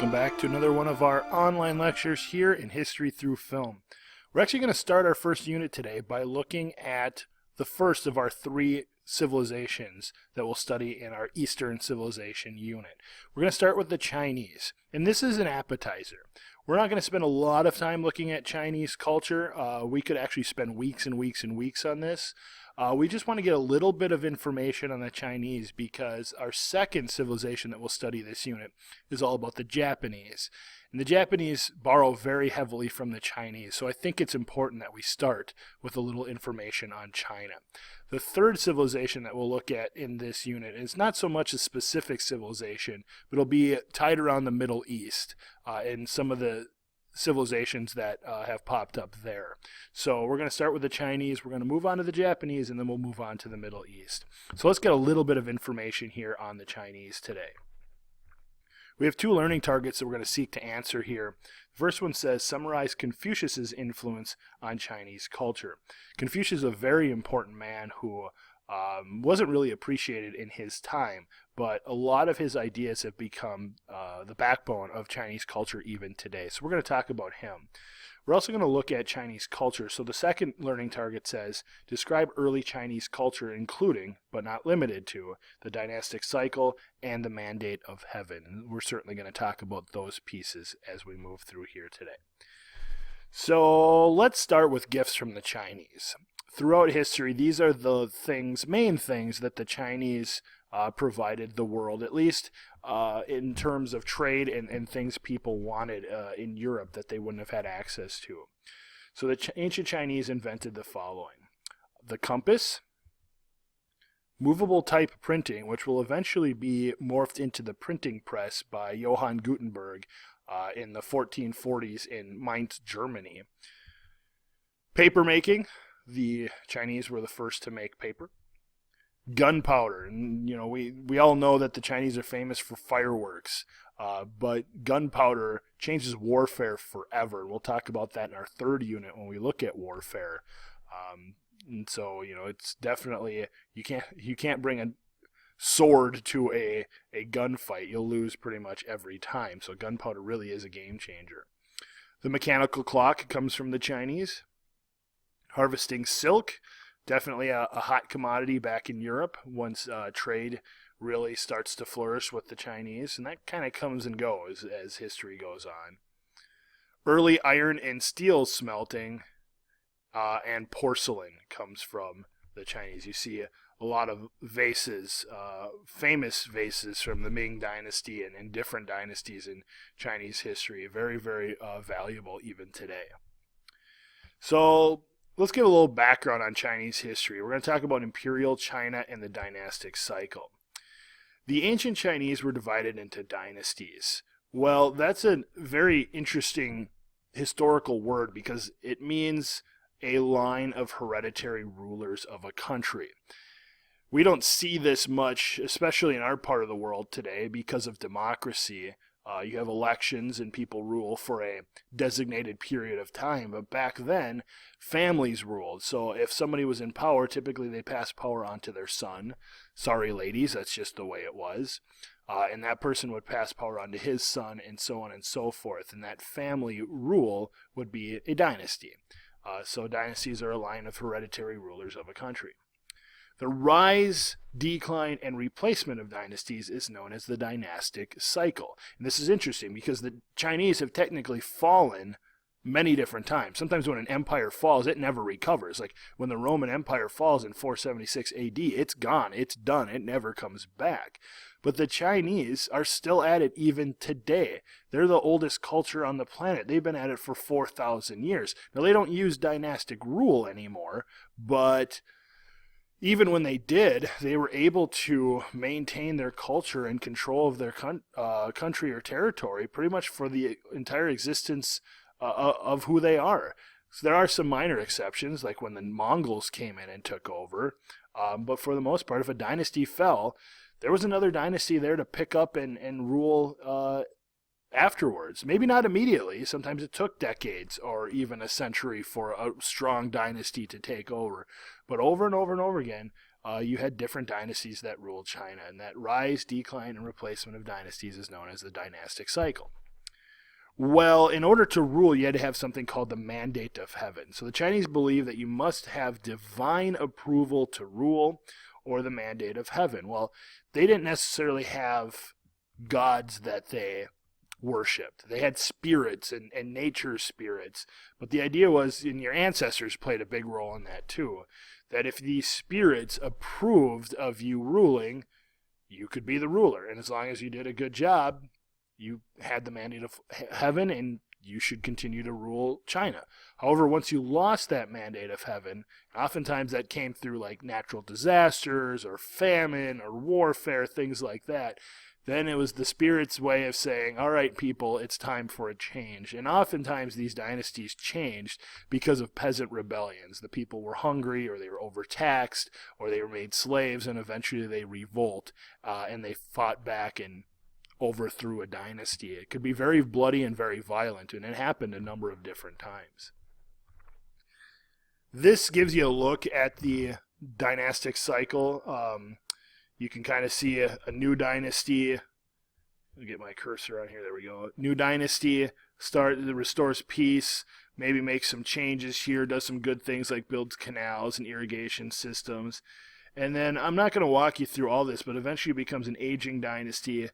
Welcome back to another one of our online lectures here in History Through Film. We're actually going to start our first unit today by looking at the first of our three civilizations that we'll study in our Eastern Civilization unit. We're going to start with the Chinese, and this is an appetizer. We're not going to spend a lot of time looking at Chinese culture. We could actually spend weeks and weeks and weeks on this. We just want to get a little bit of information on the Chinese because our second civilization that we'll study this unit is all about the Japanese. And the Japanese borrow very heavily from the Chinese, so I think it's important that we start with a little information on China. The third civilization that we'll look at in this unit is not so much a specific civilization, but it'll be tied around the Middle East and some of the civilizations that have popped up there. So we're going to start with the Chinese, we're going to move on to the Japanese, and then we'll move on to the Middle East. So let's get a little bit of information here on the Chinese today. We have two learning targets that we're going to seek to answer here. The first one says, summarize Confucius's influence on Chinese culture. Confucius is a very important man who wasn't really appreciated in his time, but a lot of his ideas have become the backbone of Chinese culture even today. So we're going to talk about him. We're also going to look at Chinese culture. So the second learning target says, describe early Chinese culture, including, but not limited to, the dynastic cycle and the mandate of heaven. And we're certainly going to talk about those pieces as we move through here today. So let's start with gifts from the Chinese. Throughout history, these are the main things that the Chinese provided the world, at least in terms of trade and things people wanted in Europe that they wouldn't have had access to. So the ancient Chinese invented the following: the compass, movable type printing, which will eventually be morphed into the printing press by Johann Gutenberg in the 1440s in Mainz, Germany. Paper making. The Chinese were the first to make paper. Gunpowder, and we all know that the Chinese are famous for fireworks, but gunpowder changes warfare forever. We'll talk about that in our third unit when we look at warfare. And so it's definitely you can't bring a sword to a gunfight. You'll lose pretty much every time. So gunpowder really is a game changer. The mechanical clock comes from the Chinese. Harvesting silk, definitely a hot commodity back in Europe once trade really starts to flourish with the Chinese, and that kind of comes and goes as history goes on. Early iron and steel smelting and porcelain comes from the Chinese. You see a lot of vases, famous vases from the Ming Dynasty and different dynasties in Chinese history. Very, very valuable even today. So let's give a little background on Chinese history. We're going to talk about imperial China and the dynastic cycle. The ancient Chinese were divided into dynasties. Well, that's a very interesting historical word because it means a line of hereditary rulers of a country. We don't see this much, especially in our part of the world today, because of democracy. You have elections and people rule for a designated period of time. But back then, families ruled. So if somebody was in power, typically they passed power on to their son. Sorry, ladies, that's just the way it was. And that person would pass power on to his son, and so on and so forth. And that family rule would be a dynasty. So dynasties are a line of hereditary rulers of a country. The rise, decline, and replacement of dynasties is known as the dynastic cycle. And this is interesting because the Chinese have technically fallen many different times. Sometimes when an empire falls, it never recovers. Like when the Roman Empire falls in 476 AD, it's gone, it's done, it never comes back. But the Chinese are still at it even today. They're the oldest culture on the planet. They've been at it for 4,000 years. Now, they don't use dynastic rule anymore, but even when they did, they were able to maintain their culture and control of their country or territory pretty much for the entire existence of who they are. So there are some minor exceptions, like when the Mongols came in and took over. But for the most part, if a dynasty fell, there was another dynasty there to pick up and rule afterwards. Maybe not immediately. Sometimes it took decades or even a century for a strong dynasty to take over. But over and over and over again, you had different dynasties that ruled China. And that rise, decline, and replacement of dynasties is known as the dynastic cycle. Well, in order to rule, you had to have something called the mandate of heaven. So the Chinese believe that you must have divine approval to rule, or the mandate of heaven. Well, they didn't necessarily have gods that they worshipped. They had spirits and nature spirits. But the idea was, and your ancestors played a big role in that too, that if these spirits approved of you ruling, you could be the ruler. And as long as you did a good job, you had the mandate of heaven and you should continue to rule China. However, once you lost that mandate of heaven, oftentimes that came through like natural disasters or famine or warfare, things like that, then it was the spirit's way of saying, all right, people, it's time for a change. And oftentimes these dynasties changed because of peasant rebellions. The people were hungry, or they were overtaxed, or they were made slaves, and eventually they revolt, and they fought back and overthrew a dynasty. It could be very bloody and very violent, and it happened a number of different times. This gives you a look at the dynastic cycle. You can kind of see a new dynasty. Let me get my cursor on here. There we go. New dynasty restores peace, maybe makes some changes here, does some good things like builds canals and irrigation systems. And then I'm not going to walk you through all this, but eventually it becomes an aging dynasty.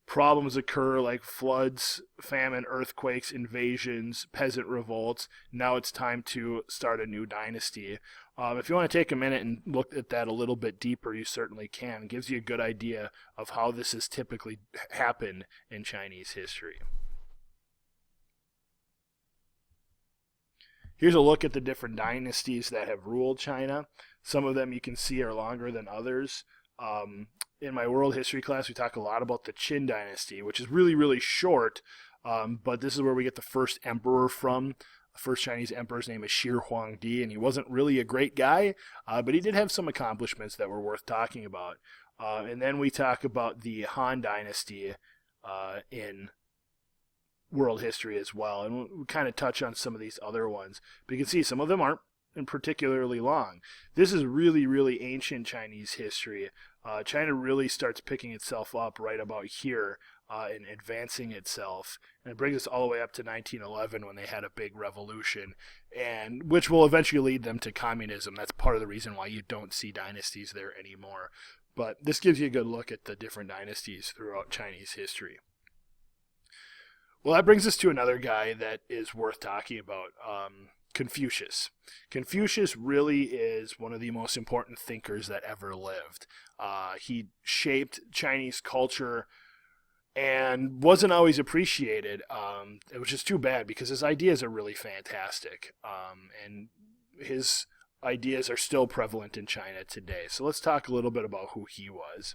Problems occur like floods, famine, earthquakes, invasions, peasant revolts. Now it's time to start a new dynasty. If you want to take a minute and look at that a little bit deeper, you certainly can. It gives you a good idea of how this has typically happened in Chinese history. Here's a look at the different dynasties that have ruled China. Some of them you can see are longer than others. In my world history class, we talk a lot about the Qin dynasty, which is really, really short, but this is where we get the first emperor from. The first Chinese emperor's name is Shi Huangdi, and he wasn't really a great guy, but he did have some accomplishments that were worth talking about. And then we talk about the Han dynasty in world history as well, and we'll kind of touch on some of these other ones. But you can see some of them aren't particularly long. This is really, really ancient Chinese history. China really starts picking itself up right about here and advancing itself, and it brings us all the way up to 1911 when they had a big revolution, and which will eventually lead them to communism. That's part of the reason why you don't see dynasties there anymore. But this gives you a good look at the different dynasties throughout Chinese history. Well, that brings us to another guy that is worth talking about. Confucius. Confucius really is one of the most important thinkers that ever lived. He shaped Chinese culture and wasn't always appreciated. It was just too bad because his ideas are really fantastic. And his ideas are still prevalent in China today. So let's talk a little bit about who he was.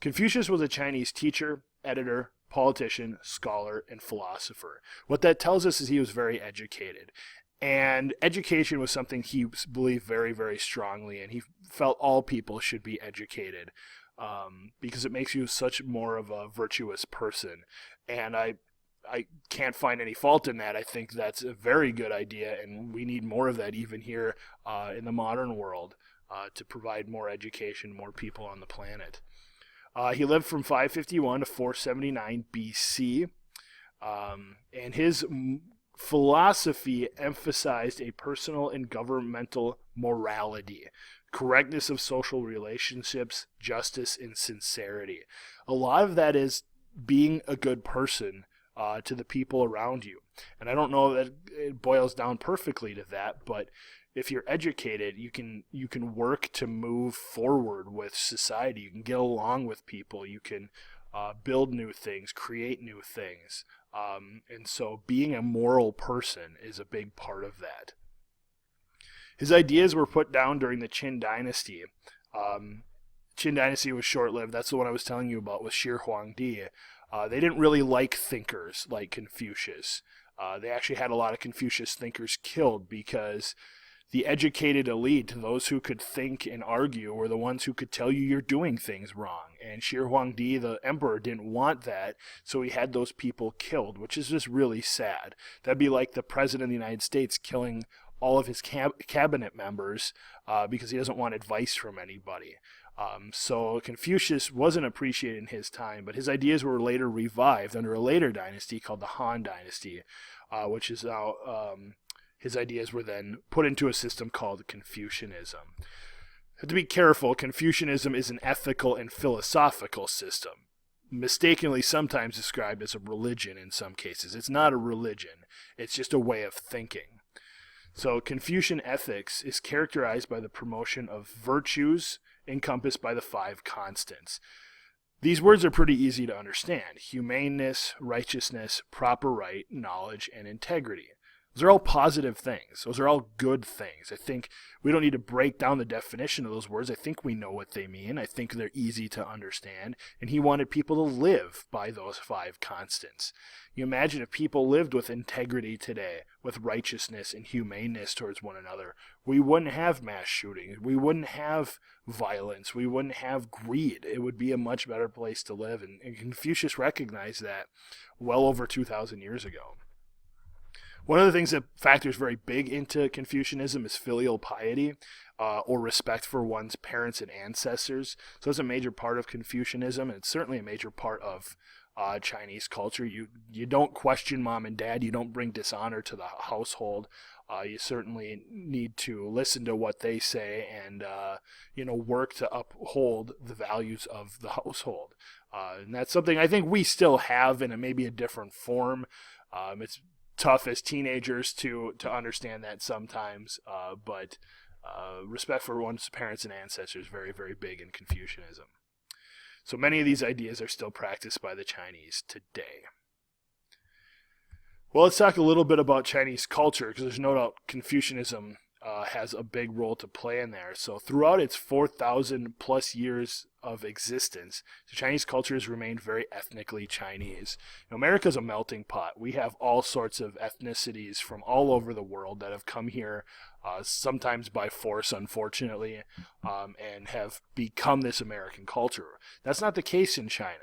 Confucius was a Chinese teacher, editor, politician, scholar, and philosopher. What that tells us is he was very educated. And education was something he believed very, very strongly in. He felt all people should be educated because it makes you such more of a virtuous person. And I can't find any fault in that. I think that's a very good idea, and we need more of that even here in the modern world to provide more education, more people on the planet. He lived from 551 to 479 BC, and his philosophy emphasized a personal and governmental morality, correctness of social relationships, justice, and sincerity. A lot of that is being a good person to the people around you. And I don't know that it boils down perfectly to that, but if you're educated, you can work to move forward with society. You can get along with people. You can build new things, create new things. And so being a moral person is a big part of that. His ideas were put down during the Qin dynasty. Qin dynasty was short-lived. That's the one I was telling you about with Shi Huangdi. They didn't really like thinkers like Confucius. They actually had a lot of Confucius thinkers killed because the educated elite, those who could think and argue, were the ones who could tell you you're doing things wrong. And Shi Huangdi, the emperor, didn't want that, so he had those people killed, which is just really sad. That'd be like the president of the United States killing all of his cabinet members because he doesn't want advice from anybody. So Confucius wasn't appreciated in his time, but his ideas were later revived under a later dynasty called the Han Dynasty, which is now his ideas were then put into a system called Confucianism. Have to be careful. Confucianism is an ethical and philosophical system, mistakenly sometimes described as a religion in some cases. It's not a religion. It's just a way of thinking. So Confucian ethics is characterized by the promotion of virtues encompassed by the 5 constants. These words are pretty easy to understand: humaneness, righteousness, proper right, knowledge, and integrity. Those are all positive things. Those are all good things. I think we don't need to break down the definition of those words. I think we know what they mean. I think they're easy to understand. And he wanted people to live by those 5 constants. You imagine if people lived with integrity today, with righteousness and humaneness towards one another, we wouldn't have mass shootings. We wouldn't have violence. We wouldn't have greed. It would be a much better place to live. And Confucius recognized that well over 2,000 years ago. One of the things that factors very big into Confucianism is filial piety, or respect for one's parents and ancestors. So it's a major part of Confucianism, and it's certainly a major part of Chinese culture. You don't question mom and dad. You don't bring dishonor to the household. You certainly need to listen to what they say and work to uphold the values of the household. And that's something I think we still have in maybe a different form. It's tough as teenagers to understand that sometimes, but respect for one's parents and ancestors is very, very big in Confucianism. So many of these ideas are still practiced by the Chinese today. Well, let's talk a little bit about Chinese culture, because there's no doubt Confucianism has a big role to play in there. So throughout its 4,000 plus years of existence, the Chinese culture has remained very ethnically Chinese. America's a melting pot. We have all sorts of ethnicities from all over the world that have come here, sometimes by force, unfortunately, and have become this American culture. That's not the case in China.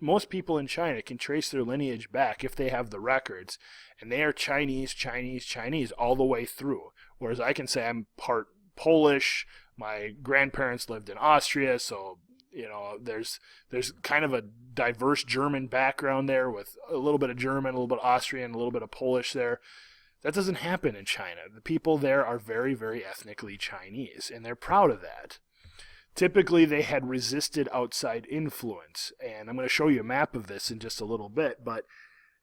Most people in China can trace their lineage back if they have the records, and they are Chinese, Chinese, Chinese all the way through. Whereas I can say I'm part Polish, my grandparents lived in Austria, so there's kind of a diverse German background there with a little bit of German, a little bit of Austrian, a little bit of Polish there. That doesn't happen in China. The people there are very, very ethnically Chinese, and they're proud of that. Typically, they had resisted outside influence, and I'm going to show you a map of this in just a little bit, but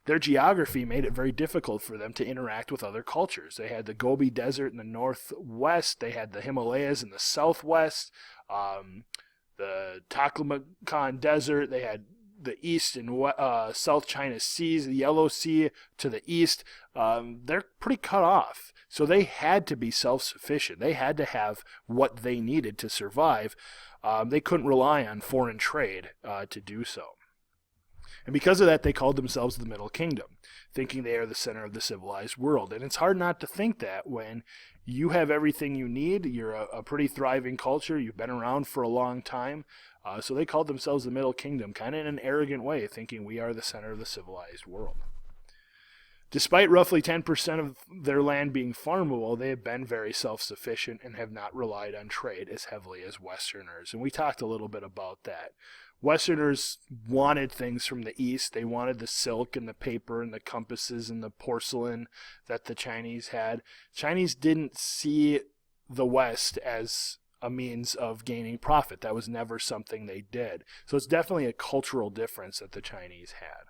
their geography made it very difficult for them to interact with other cultures. They had the Gobi Desert in the northwest, they had the Himalayas in the southwest, the Taklamakan Desert, they had the East and South China Seas, the Yellow Sea to the east. They're pretty cut off. So they had to be self-sufficient. They had to have what they needed to survive. They couldn't rely on foreign trade to do so. And because of that, they called themselves the Middle Kingdom, thinking they are the center of the civilized world. And it's hard not to think that when you have everything you need. You're a pretty thriving culture. You've been around for a long time. So they called themselves the Middle Kingdom, kind of in an arrogant way, thinking we are the center of the civilized world. Despite roughly 10% of their land being farmable, they have been very self-sufficient and have not relied on trade as heavily as Westerners. And we talked a little bit about that. Westerners wanted things from the East. They wanted the silk and the paper and the compasses and the porcelain that the Chinese had. Chinese didn't see the West as a means of gaining profit. That was never something they did. So it's definitely a cultural difference that the Chinese had.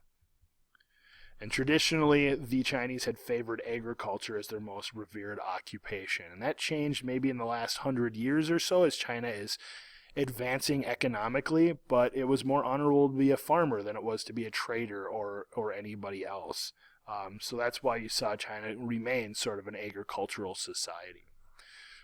And traditionally, the Chinese had favored agriculture as their most revered occupation. And that changed maybe in the last 100 years or so as China is advancing economically, but it was more honorable to be a farmer than it was to be a trader or anybody else. So that's why you saw China remain sort of an agricultural society.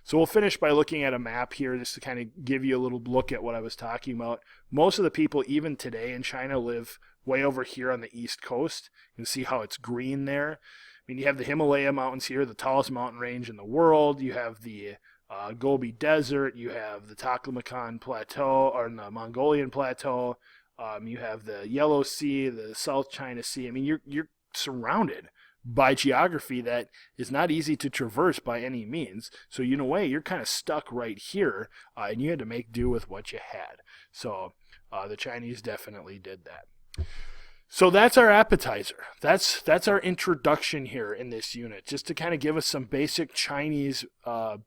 So we'll finish by looking at a map here just to kind of give you a little look at what I was talking about. Most of the people, even today in China, live way over here on the east coast. You can see how it's green there. I mean, you have the Himalaya mountains here, the tallest mountain range in the world. You have the Gobi Desert. You have the Taklamakan Plateau, or the Mongolian Plateau. You have the Yellow Sea, the South China Sea. I mean, you're surrounded by geography that is not easy to traverse by any means. So in a way, you're kind of stuck right here, and you had to make do with what you had. So the Chinese definitely did that. So that's our appetizer. That's our introduction here in this unit, just to kind of give us some basic Chinese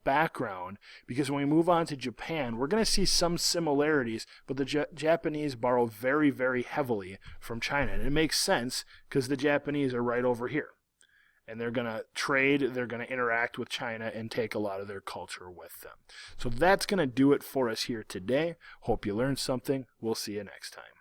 background, because when we move on to Japan, we're going to see some similarities, but the Japanese borrow very, very heavily from China. And it makes sense because the Japanese are right over here. And they're going to trade, they're going to interact with China and take a lot of their culture with them. So that's going to do it for us here today. Hope you learned something. We'll see you next time.